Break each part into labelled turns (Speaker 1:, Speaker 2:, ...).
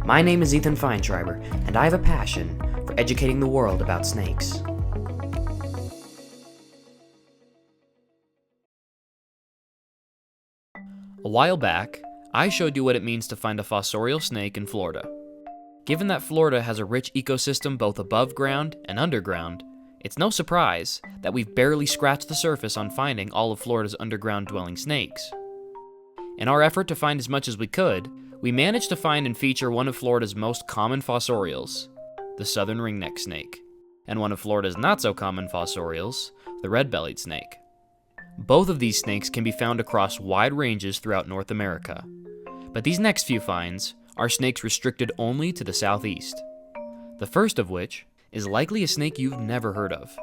Speaker 1: My name is Ethan Feinschreiber, and I have a passion for educating the world about snakes. A while back, I showed you what it means to find a fossorial snake in Florida. Given that Florida has a rich ecosystem both above ground and underground, it's no surprise that we've barely scratched the surface on finding all of Florida's underground dwelling snakes. In our effort to find as much as we could, we managed to find and feature one of Florida's most common fossorials, the southern ringneck snake, and one of Florida's not so common fossorials, the red-bellied snake. Both of these snakes can be found across wide ranges throughout North America, but these next few finds are snakes restricted only to the southeast. The first of which is likely a snake you've never heard of,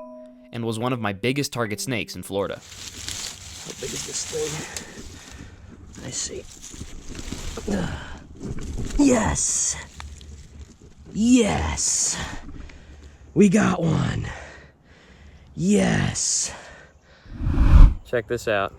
Speaker 1: and was one of my biggest target snakes in Florida.
Speaker 2: How big is this thing? I see. Yes! Yes! We got one! Yes! Check this out.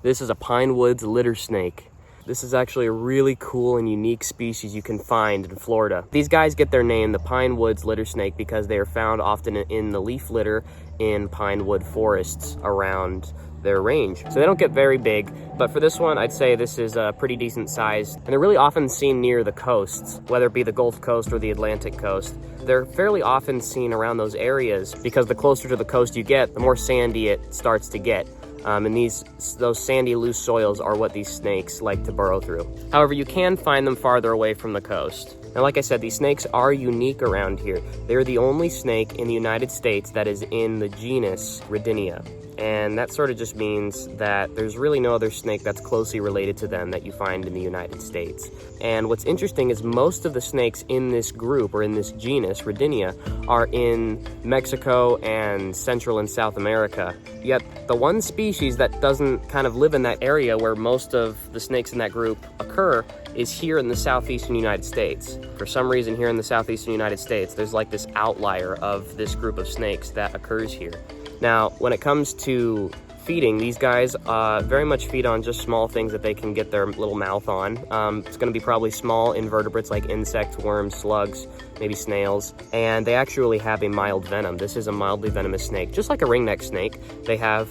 Speaker 2: This is a pine woods litter snake. This is actually a really cool and unique species you can find in Florida. These guys get their name, the pine woods litter snake, because they are found often in the leaf litter in pine wood forests around their range. So they don't get very big, but for this one, I'd say this is a pretty decent size. And they're really often seen near the coasts, whether it be the Gulf Coast or the Atlantic coast. They're fairly often seen around those areas because the closer to the coast you get, the more sandy it starts to get. And those sandy, loose soils are what these snakes like to burrow through. However, you can find them farther away from the coast. Now, like I said, these snakes are unique around here. They're the only snake in the United States that is in the genus Rhadinaea. And that sort of just means that there's really no other snake that's closely related to them that you find in the United States. And what's interesting is most of the snakes in this group, or in this genus, Rhadinaea, are in Mexico and Central and South America. Yet the one species that doesn't kind of live in that area where most of the snakes in that group occur is here in the southeastern United States. For some reason here in the southeastern United States, there's like this outlier of this group of snakes that occurs here. Now, when it comes to feeding, these guys very much feed on just small things that they can get their little mouth on. It's going to be probably small invertebrates like insects, worms, slugs, maybe snails, and they actually have a mild venom. This is a mildly venomous snake, just like a ringneck snake. They have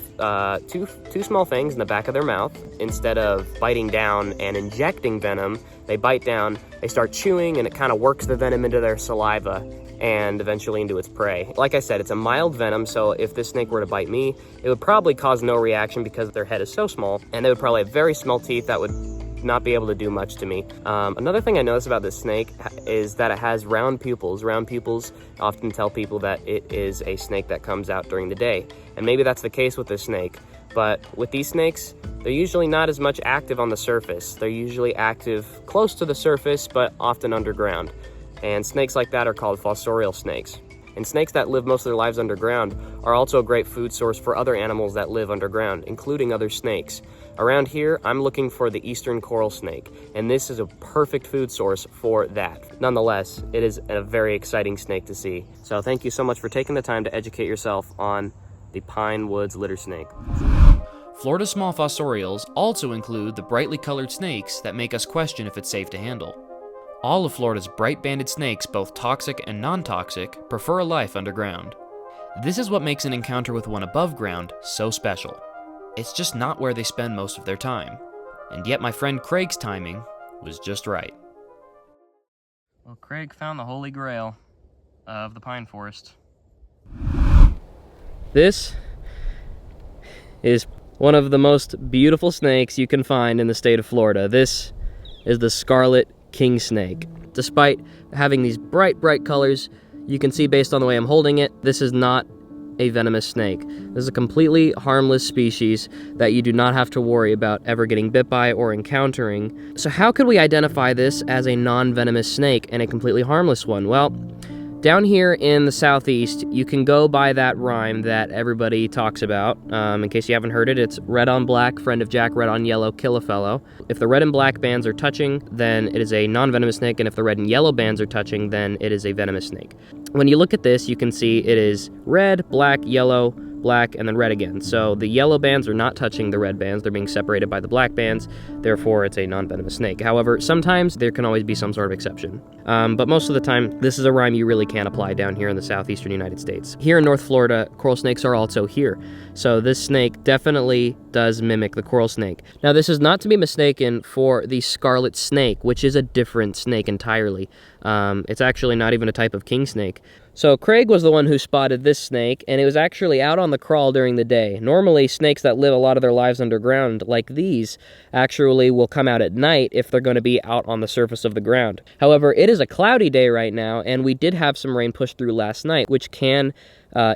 Speaker 2: two small things in the back of their mouth. Instead of biting down and injecting venom, they bite down, they start chewing, and it kind of works the venom into their saliva and eventually into its prey. Like I said, it's a mild venom, so if this snake were to bite me, it would probably cause no reaction because their head is so small, and they would probably have very small teeth that would not be able to do much to me. Another thing I noticed about this snake is that it has round pupils. Round pupils often tell people that it is a snake that comes out during the day, and maybe that's the case with this snake. But with these snakes, they're usually not as much active on the surface. They're usually active close to the surface, but often underground. And snakes like that are called fossorial snakes. And snakes that live most of their lives underground are also a great food source for other animals that live underground, including other snakes. Around here, I'm looking for the eastern coral snake, and this is a perfect food source for that. Nonetheless, it is a very exciting snake to see. So thank you so much for taking the time to educate yourself on the pine woods litter snake.
Speaker 1: Florida's small fossorials also include the brightly colored snakes that make us question if it's safe to handle. All of Florida's bright-banded snakes, both toxic and non-toxic, prefer a life underground. This is what makes an encounter with one above ground so special. It's just not where they spend most of their time. And yet my friend Craig's timing was just right.
Speaker 2: Well, Craig found the holy grail of the pine forest. This is one of the most beautiful snakes you can find in the state of Florida. This is the scarlet king snake. Despite having these bright colors, you can see based on the way I'm holding it, this is not a venomous snake. This is a completely harmless species that you do not have to worry about ever getting bit by or encountering. So how could we identify this as a non-venomous snake and a completely harmless one? Well, down here in the southeast, you can go by that rhyme that everybody talks about. In case you haven't heard it, it's red on black, friend of Jack, red on yellow, kill a fellow. If the red and black bands are touching, then it is a non-venomous snake, and if the red and yellow bands are touching, then it is a venomous snake. When you look at this, you can see it is red, black, yellow, black, and then red again. So the yellow bands are not touching the red bands. They're being separated by the black bands. Therefore, it's a non-venomous snake. However, sometimes there can always be some sort of exception. But most of the time, this is a rhyme you really can't apply down here in the southeastern United States. Here in North Florida, coral snakes are also here. So this snake definitely does mimic the coral snake. Now, this is not to be mistaken for the scarlet snake, which is a different snake entirely. It's actually not even a type of king snake. So Craig was the one who spotted this snake, and it was actually out on the crawl during the day. Normally, snakes that live a lot of their lives underground, like these, actually will come out at night if they're going to be out on the surface of the ground. However, it is a cloudy day right now, and we did have some rain push through last night, which can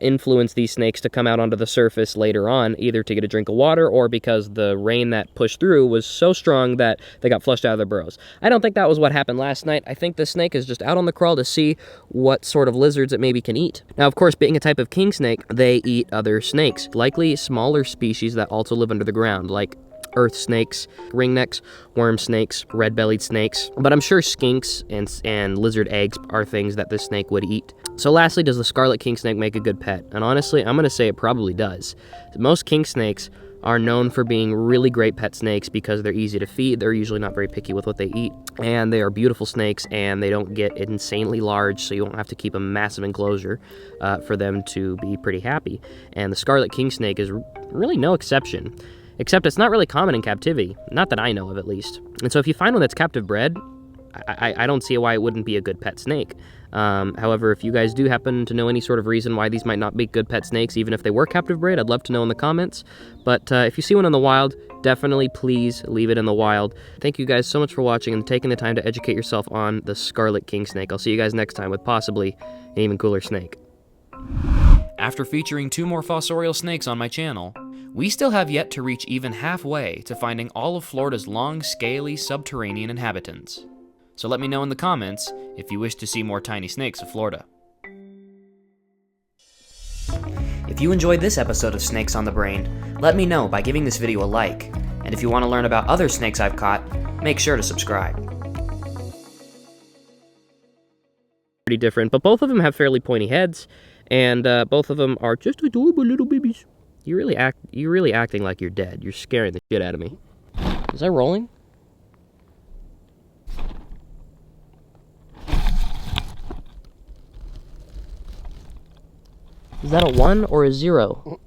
Speaker 2: influence these snakes to come out onto the surface later on, either to get a drink of water or because the rain that pushed through was so strong that they got flushed out of their burrows. I don't think that was what happened last night. I think the snake is just out on the crawl to see what sort of lizards it maybe can eat. Now, of course, being a type of king snake, they eat other snakes, likely smaller species that also live under the ground, like earth snakes, ringnecks, worm snakes, red-bellied snakes, but I'm sure skinks and lizard eggs are things that this snake would eat. So lastly, does the scarlet king snake make a good pet? And honestly, I'm going to say it probably does. Most king snakes are known for being really great pet snakes because they're easy to feed, they're usually not very picky with what they eat, and they are beautiful snakes, and they don't get insanely large, so you won't have to keep a massive enclosure for them to be pretty happy. And the scarlet king snake is really no exception. Except it's not really common in captivity, not that I know of at least. And so if you find one that's captive bred, I don't see why it wouldn't be a good pet snake. However, if you guys do happen to know any sort of reason why these might not be good pet snakes, even if they were captive bred, I'd love to know in the comments. But if you see one in the wild, definitely please leave it in the wild. Thank you guys so much for watching and taking the time to educate yourself on the scarlet king snake. I'll see you guys next time with possibly an even cooler snake.
Speaker 1: After featuring 2 more fossorial snakes on my channel, we still have yet to reach even halfway to finding all of Florida's long, scaly, subterranean inhabitants. So let me know in the comments if you wish to see more tiny snakes of Florida. If you enjoyed this episode of Snakes on the Brain, let me know by giving this video a like. And if you want to learn about other snakes I've caught, make sure to subscribe.
Speaker 2: Pretty different, but both of them have fairly pointy heads, and both of them are just adorable little babies. You're really acting like you're dead. You're scaring the shit out of me. Is that rolling? Is that a 1 or a 0?